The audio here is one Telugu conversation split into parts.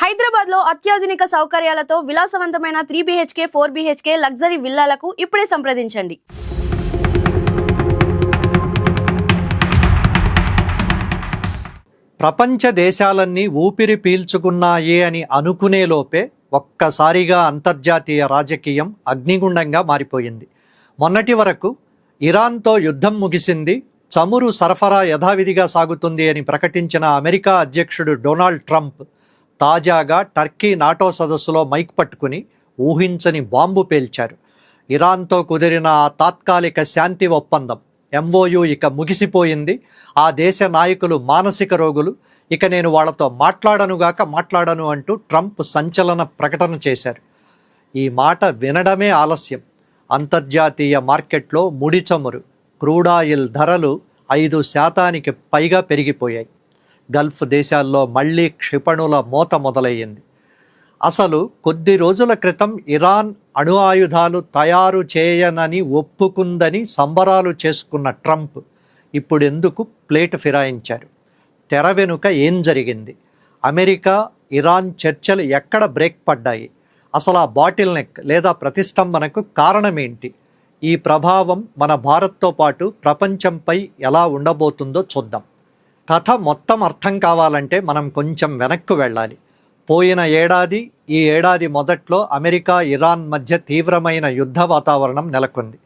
హైదరాబాద్ లో అత్యాధునిక సౌకర్యాలతో విలాసవంతమైన 3 BHK 4 BHK లగ్జరీ విల్లాలకు ఇప్పుడే సంప్రదించండి. ప్రపంచ దేశాలన్నీ ఊపిరి పీల్చుకున్నాయే అని అనుకునే లోపే ఒక్కసారిగా అంతర్జాతీయ రాజకీయం అగ్నిగుండంగా మారిపోయింది. మొన్నటి వరకు ఇరాన్తో యుద్ధం ముగిసింది, చమురు సరఫరా యథావిధిగా సాగుతుంది అని ప్రకటించిన అమెరికా అధ్యక్షుడు డొనాల్డ్ ట్రంప్ తాజాగా టర్కీ నాటో సదస్సులో మైక్ పట్టుకుని ఊహించని బాంబు పేల్చారు. ఇరాన్తో కుదిరిన ఆ తాత్కాలిక శాంతి ఒప్పందం MOU ఇక ముగిసిపోయింది. ఆ దేశ నాయకులు మానసిక రోగులు, ఇక నేను వాళ్లతో మాట్లాడను అంటూ ట్రంప్ సంచలన ప్రకటన చేశారు. ఈ మాట వినడమే ఆలస్యం. అంతర్జాతీయ మార్కెట్లో ముడి చమురు, క్రూడాయిల్ ధరలు 5% పైగా పెరిగిపోయాయి. గల్ఫ్ దేశాల్లో మళ్లీ క్షిపణుల మోత మొదలయ్యింది. అసలు కొద్ది రోజుల క్రితం ఇరాన్ అణు ఆయుధాలు తయారు చేయనని ఒప్పుకుందని సంబరాలు చేసుకున్న ట్రంప్ ఇప్పుడెందుకు ప్లేట్ ఫిరాయించారు? తెర వెనుక ఏం జరిగింది? అమెరికా ఇరాన్ చర్చలు ఎక్కడ బ్రేక్ పడ్డాయి? అసలు ఆ బాటిల్ నెక్ లేదా ప్రతిష్టంభనకు కారణమేంటి? ఈ ప్రభావం మన భారత్తో పాటు ప్రపంచంపై ఎలా ఉండబోతుందో చూద్దాం. కథ మొత్తం అర్థం కావాలంటే మనం కొంచెం వెనక్కు వెళ్ళాలి. పోయిన ఏడాది, ఈ ఏడాది మొదట్లో అమెరికా ఇరాన్ మధ్య తీవ్రమైన యుద్ధ వాతావరణం నెలకొంది.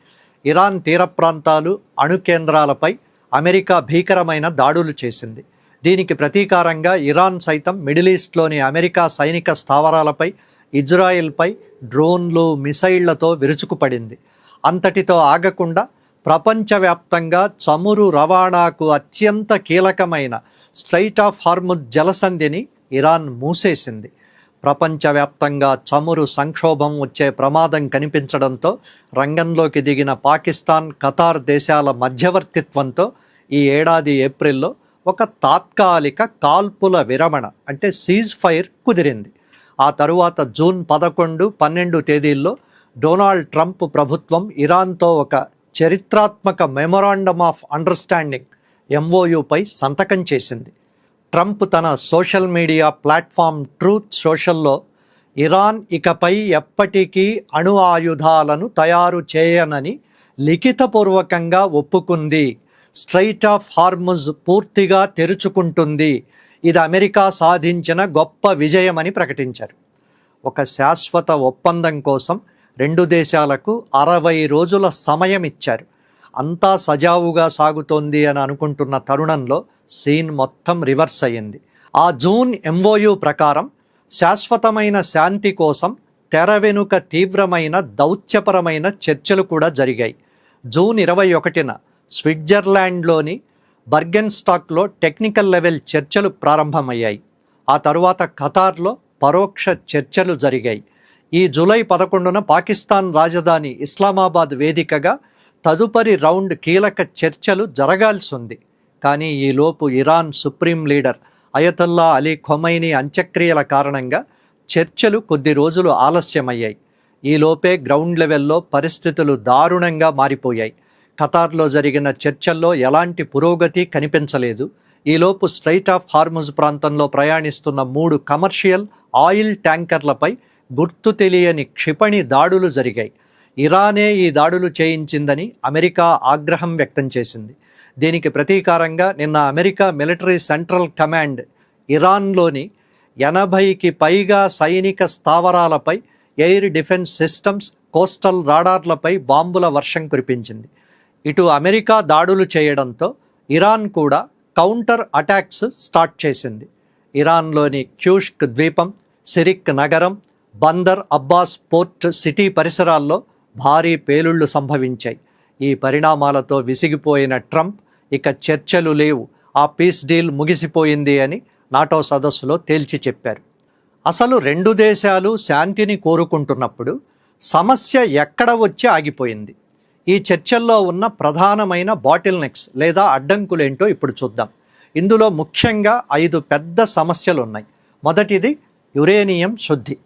ఇరాన్ తీర ప్రాంతాలు, అణు కేంద్రాలపై అమెరికా భీకరమైన దాడులు చేసింది. దీనికి ప్రతీకారంగా ఇరాన్ సైతం మిడిల్ ఈస్ట్లోని అమెరికా సైనిక స్థావరాలపై, ఇజ్రాయెల్పై డ్రోన్లు, మిసైళ్లతో విరుచుకుపడింది. అంతటితో ఆగకుండా ప్రపంచవ్యాప్తంగా చమురు రవాణాకు అత్యంత కీలకమైన స్ట్రైట్ ఆఫ్ హార్ముజ్ జలసంధిని ఇరాన్ మూసేసింది. ప్రపంచవ్యాప్తంగా చమురు సంక్షోభం వచ్చే ప్రమాదం కనిపించడంతో రంగంలోకి దిగిన పాకిస్తాన్, ఖతార్ దేశాల మధ్యవర్తిత్వంతో ఈ ఏడాది ఏప్రిల్లో ఒక తాత్కాలిక కాల్పుల విరమణ అంటే సీజ్ ఫైర్ కుదిరింది. ఆ తరువాత జూన్ 11, 12 తేదీల్లో డొనాల్డ్ ట్రంప్ ప్రభుత్వం ఇరాన్తో ఒక చరిత్రాత్మక మెమొరాండమ్ ఆఫ్ అండర్స్టాండింగ్ MOUపై సంతకం చేసింది. ట్రంప్ తన సోషల్ మీడియా ప్లాట్ఫామ్ ట్రూత్ సోషల్లో ఇరాన్ ఇకపై ఎప్పటికీ అణు ఆయుధాలను తయారు చేయనని లిఖితపూర్వకంగా ఒప్పుకుంది, స్ట్రైట్ ఆఫ్ హార్ముజ్ పూర్తిగా తెరుచుకుంటుంది, ఇది అమెరికా సాధించిన గొప్ప విజయమని ప్రకటించారు. ఒక శాశ్వత ఒప్పందం కోసం 2 దేశాలకు 60 రోజుల సమయం ఇచ్చారు. అంతా సజావుగా సాగుతోంది అని అనుకుంటున్న తరుణంలో సీన్ మొత్తం రివర్స్ అయ్యింది. ఆ జూన్ MOU ప్రకారం శాశ్వతమైన శాంతి కోసం తెర వెనుక తీవ్రమైన దౌత్యపరమైన చర్చలు కూడా జరిగాయి. జూన్ 21న స్విట్జర్లాండ్లోని బర్గెన్స్టాక్లో టెక్నికల్ లెవెల్ చర్చలు ప్రారంభమయ్యాయి. ఆ తరువాత ఖతార్లో పరోక్ష చర్చలు జరిగాయి. ఈ జూలై 11న పాకిస్తాన్ రాజధాని ఇస్లామాబాద్ వేదికగా తదుపరి రౌండ్ కీలక చర్చలు జరగాల్సి ఉంది. కానీ ఈలోపు Iran supreme leader Ayatollah Ali Khomeini అంత్యక్రియల కారణంగా చర్చలు కొద్ది రోజులు ఆలస్యమయ్యాయి. ఈలోపే గ్రౌండ్ లెవెల్లో పరిస్థితులు దారుణంగా మారిపోయాయి. ఖతార్లో జరిగిన చర్చల్లో ఎలాంటి పురోగతి కనిపించలేదు. ఈలోపు స్ట్రైట్ ఆఫ్ హార్ముజ్ ప్రాంతంలో ప్రయాణిస్తున్న 3 కమర్షియల్ ఆయిల్ ట్యాంకర్లపై గుర్తు తెలియని క్షిపణి దాడులు జరిగాయి. ఇరానే ఈ దాడులు చేయించిందని అమెరికా ఆగ్రహం వ్యక్తం చేసింది. దీనికి ప్రతీకారంగా నిన్న అమెరికా మిలిటరీ సెంట్రల్ కమాండ్ ఇరాన్లోని 80కి పైగా సైనిక స్థావరాలపై ఎయిర్ డిఫెన్స్ సిస్టమ్స్, కోస్టల్ రాడార్లపై బాంబుల వర్షం కురిపించింది. ఇటు అమెరికా దాడులు చేయడంతో ఇరాన్ కూడా కౌంటర్ అటాక్స్ స్టార్ట్ చేసింది. ఇరాన్లోని క్యూష్క్ ద్వీపం, సిరిక్ నగరం, బందర్ అబ్బాస్ పోర్ట్ సిటీ పరిసరాల్లో భారీ పేలుళ్లు సంభవించాయి. ఈ పరిణామాలతో విసిగిపోయిన ట్రంప్ ఇక చర్చలు లేవు, ఆ పీస్ డీల్ ముగిసిపోయింది అని నాటో సదస్సులో తేల్చి చెప్పారు. అసలు 2 దేశాలు శాంతిని కోరుకుంటున్నప్పుడు సమస్య ఎక్కడ వచ్చి ఆగిపోయింది? ఈ చర్చల్లో ఉన్న ప్రధానమైన బాటిల్ నెక్స్ లేదా అడ్డంకులేంటో ఇప్పుడు చూద్దాం. ఇందులో ముఖ్యంగా 5 పెద్ద సమస్యలు ఉన్నాయి. మొదటిది యురేనియం శుద్ధి.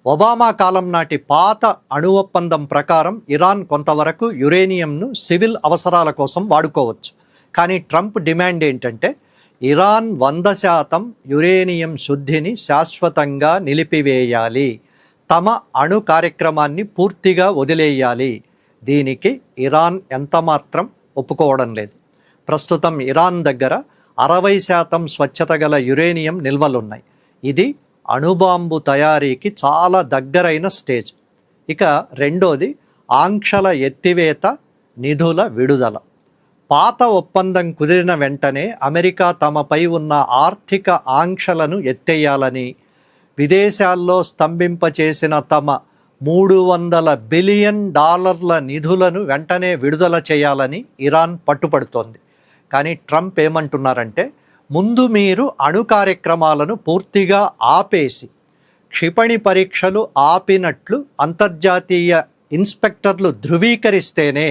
ఒబామా కాలం నాటి పాత అణు ఒప్పందం ప్రకారం ఇరాన్ కొంతవరకు యురేనియంను సివిల్ అవసరాల కోసం వాడుకోవచ్చు. కానీ ట్రంప్ డిమాండ్ ఏంటంటే ఇరాన్ 100% యురేనియం శుద్ధిని శాశ్వతంగా నిలిపివేయాలి, తమ అణు కార్యక్రమాన్ని పూర్తిగా వదిలేయాలి. దీనికి ఇరాన్ ఎంతమాత్రం ఒప్పుకోవడం లేదు. ప్రస్తుతం ఇరాన్ దగ్గర 60% స్వచ్ఛత గల యురేనియం నిల్వలున్నాయి. ఇది అణుబాంబు తయారీకి చాలా దగ్గరైన స్టేజ్. ఇక రెండోది ఆంక్షల ఎత్తివేత, నిధుల విడుదల. పాత ఒప్పందం కుదిరిన వెంటనే అమెరికా తమపై ఉన్న ఆర్థిక ఆంక్షలను ఎత్తేయాలని, విదేశాల్లో స్తంభింపచేసిన తమ $300 బిలియన్ నిధులను వెంటనే విడుదల చేయాలని ఇరాన్ పట్టుపడుతోంది. కానీ ట్రంప్ ఏమంటున్నారంటే, ముందు మీరు అణు కార్యక్రమాలను పూర్తిగా ఆపేసి క్షిపణి పరీక్షలు ఆపినట్లు అంతర్జాతీయ ఇన్స్పెక్టర్లు ధృవీకరిస్తేనే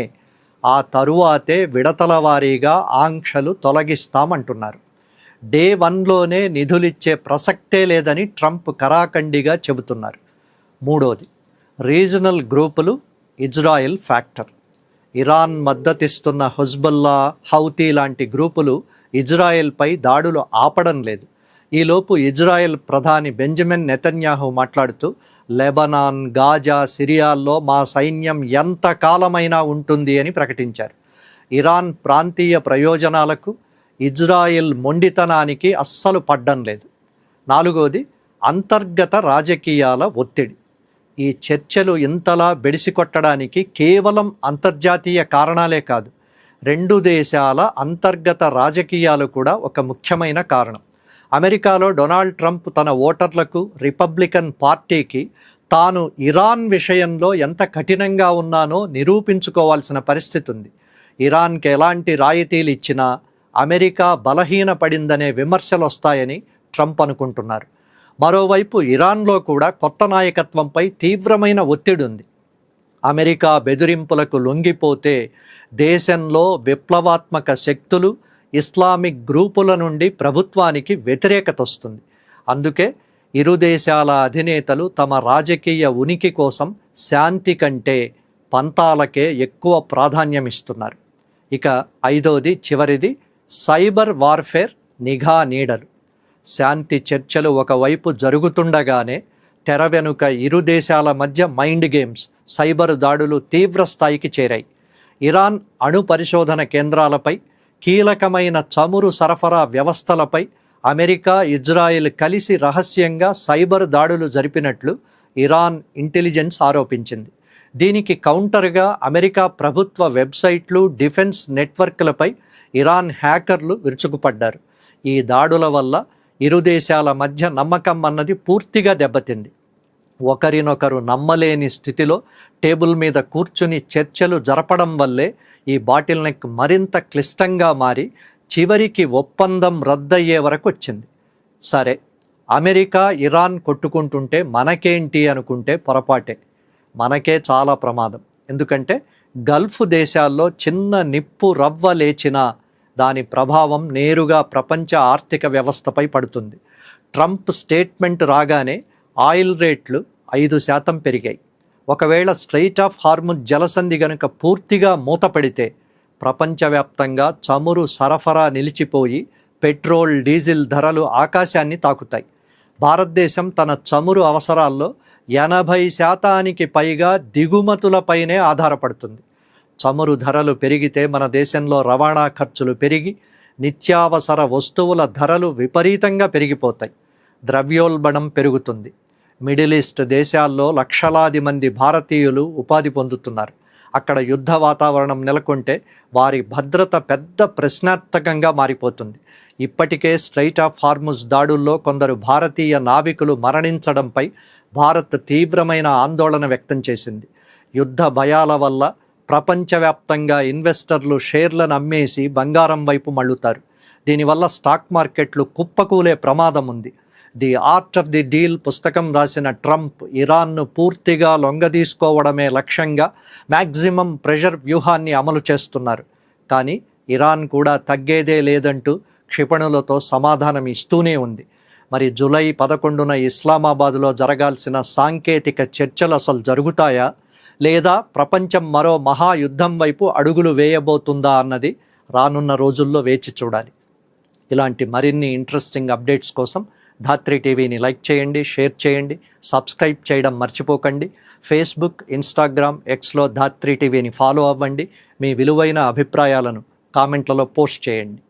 ఆ తరువాతే విడతల వారీగా ఆంక్షలు తొలగిస్తామంటున్నారు. డే 1లోనే నిధులిచ్చే ప్రసక్తే లేదని ట్రంప్ కరాఖండిగా చెబుతున్నారు. మూడోది రీజనల్ గ్రూపులు, ఇజ్రాయెల్ ఫ్యాక్టర్. ఇరాన్ మద్దతిస్తున్న హెజ్బొల్లా, హౌతీ లాంటి గ్రూపులు ఇజ్రాయెల్పై దాడులు ఆపడం లేదు. ఈలోపు ఇజ్రాయెల్ ప్రధాని బెంజమిన్ నెతన్యాహు మాట్లాడుతూ, లెబనాన్, గాజా, సిరియాల్లో మా సైన్యం ఎంత కాలమైనా ఉంటుంది అని ప్రకటించారు. ఇరాన్ ప్రాంతీయ ప్రయోజనాలకు, ఇజ్రాయెల్ మొండితనానికి అస్సలు పడ్డం లేదు. నాలుగోది అంతర్గత రాజకీయాల ఒత్తిడి. ఈ చర్చలు ఇంతలా బెడిసికొట్టడానికి కేవలం అంతర్జాతీయ కారణాలే కాదు, రెండు దేశాల అంతర్గత రాజకీయాలు కూడా ఒక ముఖ్యమైన కారణం. అమెరికాలో డొనాల్డ్ ట్రంప్ తన ఓటర్లకు, రిపబ్లికన్ పార్టీకి తాను ఇరాన్ విషయంలో ఎంత కఠినంగా ఉన్నానో నిరూపించుకోవాల్సిన పరిస్థితి ఉంది. ఇరాన్కి ఎలాంటి రాయితీలు ఇచ్చినా అమెరికా బలహీనపడిందనే విమర్శలు వస్తాయని ట్రంప్ అనుకుంటున్నారు. మరోవైపు ఇరాన్లో కూడా కొత్త నాయకత్వంపై తీవ్రమైన ఒత్తిడి ఉంది. అమెరికా బెదిరింపులకు లొంగిపోతే దేశంలో విప్లవాత్మక శక్తులు, ఇస్లామిక్ గ్రూపుల నుండి ప్రభుత్వానికి వ్యతిరేకత వస్తుంది. అందుకే ఇరు దేశాల అధినేతలు తమ రాజకీయ ఉనికి కోసం శాంతి కంటే పంతాలకే ఎక్కువ ప్రాధాన్యం ఇస్తున్నారు. ఇక ఐదోది, చివరిది సైబర్ వార్ఫేర్, నిఘా నీడలు. శాంతి చర్చలు ఒకవైపు జరుగుతుండగానే తెర వెనుక ఇరు దేశాల మధ్య మైండ్ గేమ్స్, సైబర్ దాడులు తీవ్ర స్థాయికి చేరాయి. ఇరాన్ అణు పరిశోధన కేంద్రాలపై, కీలకమైన చమురు సరఫరా వ్యవస్థలపై అమెరికా, ఇజ్రాయెల్ కలిసి రహస్యంగా సైబర్ దాడులు జరిపినట్లు ఇరాన్ ఇంటెలిజెన్స్ ఆరోపించింది. దీనికి కౌంటర్గా అమెరికా ప్రభుత్వ వెబ్సైట్లు, డిఫెన్స్ నెట్వర్క్లపై ఇరాన్ హ్యాకర్లు విరుచుకుపడ్డారు. ఈ దాడుల వల్ల ఇరు దేశాల మధ్య నమ్మకం అన్నది పూర్తిగా దెబ్బతింది. ఒకరినొకరు నమ్మలేని స్థితిలో టేబుల్ మీద కూర్చుని చర్చలు జరపడం వల్లే ఈ బాటిల్ నెక్ మరింత క్లిష్టంగా మారి చివరికి ఒప్పందం రద్దయ్యే వరకు వచ్చింది. సరే, అమెరికా, ఇరాన్ కొట్టుకుంటుంటే మనకేంటి అనుకుంటే పొరపాటే. మనకే చాలా ప్రమాదం. ఎందుకంటే గల్ఫ్ దేశాల్లో చిన్న నిప్పు రవ్వ లేచినా దాని ప్రభావం నేరుగా ప్రపంచ ఆర్థిక వ్యవస్థపై పడుతుంది. ట్రంప్ స్టేట్మెంట్ రాగానే ఆయిల్ రేట్లు 5% పెరిగాయి. ఒకవేళ స్ట్రెయిట్ ఆఫ్ హార్ముజ్ జలసంధి గనుక పూర్తిగా మూతపడితే ప్రపంచవ్యాప్తంగా చమురు సరఫరా నిలిచిపోయి పెట్రోల్, డీజిల్ ధరలు ఆకాశాన్ని తాకుతాయి. భారతదేశం తన చమురు అవసరాల్లో 80% పైగా దిగుమతులపైనే ఆధారపడుతుంది. చమురు ధరలు పెరిగితే మన దేశంలో రవాణా ఖర్చులు పెరిగి నిత్యావసర వస్తువుల ధరలు విపరీతంగా పెరిగిపోతాయి. ద్రవ్యోల్బణం పెరుగుతుంది. మిడిల్ ఈస్ట్ దేశాల్లో లక్షలాది మంది భారతీయులు ఉపాధి పొందుతున్నారు. అక్కడ యుద్ధ వాతావరణం నెలకొంటే వారి భద్రత పెద్ద ప్రశ్నార్థకంగా మారిపోతుంది. ఇప్పటికే స్ట్రెయిట్ ఆఫ్ హార్ముజ్ దాడుల్లో కొందరు భారతీయ నావికులు మరణించడంపై భారత్ తీవ్రమైన ఆందోళన వ్యక్తం చేసింది. యుద్ధ భయాల వల్ల ప్రపంచవ్యాప్తంగా ఇన్వెస్టర్లు షేర్లను అమ్మేసి బంగారం వైపు మళ్ళుతారు. దీనివల్ల స్టాక్ మార్కెట్లు కుప్పకూలే ప్రమాదం ఉంది. The art of the deal పుస్తకం రాసిన ట్రంప్ ఇరాన్ను పూర్తిగా లొంగదీసుకోవడమే లక్ష్యంగా మ్యాక్సిమం ప్రెషర్ వ్యూహాన్ని అమలు చేస్తున్నారు. కానీ ఇరాన్ కూడా తగ్గేదే లేదంటూ క్షిపణులతో సమాధానం ఇస్తూనే ఉంది. మరి జూలై 11న ఇస్లామాబాద్లో జరగాల్సిన సాంకేతిక చర్చలు అసలు జరుగుతాయా, లేదా ప్రపంచం మరో మహాయుద్ధం వైపు అడుగులు వేయబోతుందా అన్నది రానున్న రోజుల్లో వేచి చూడాలి. ఇలాంటి మరిన్ని ఇంట్రెస్టింగ్ అప్డేట్స్ కోసం ధాత్రి టీవీని లైక్ చేయండి, షేర్ చేయండి, సబ్స్క్రైబ్ చేయడం మర్చిపోకండి. ఫేస్బుక్, ఇన్స్టాగ్రామ్, ఎక్స్లో ధాత్రి టీవీని ఫాలో అవ్వండి. మీ విలువైన అభిప్రాయాలను కామెంట్లలో పోస్ట్ చేయండి.